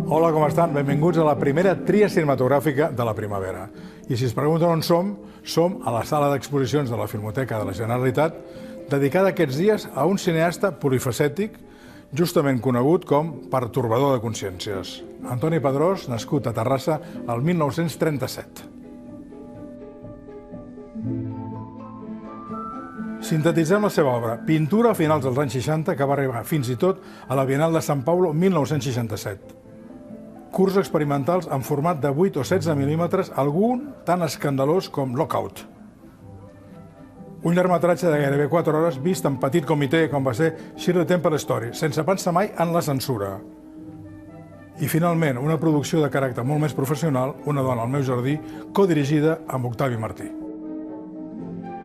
Hola, com estan? Benvinguts a la primera tria cinematogràfica de la primavera. I si es pregunten on som, som a la sala d'exposicions de la Filmoteca de la Generalitat, dedicada aquests dies a un cineasta polifacètic, justament conegut com pertorbador de consciències. Antoni Pedrós, nascut a Terrassa el 1937. Sintetitzem la seva obra, pintura a finals dels anys 60, que va arribar fins i tot a la Bienal de São Paulo 1967. Curts experimentals en format de 8 o 16 mil·límetres, algun tan escandalós com Lockout. Un llargmetratge de gairebé 4 hores vist en petit comitè com va ser Shirley Temple Story, sense pensar mai en la censura. I finalment, una producció de caràcter molt més professional, Una dona al meu jardí, codirigida amb Octavi Martí.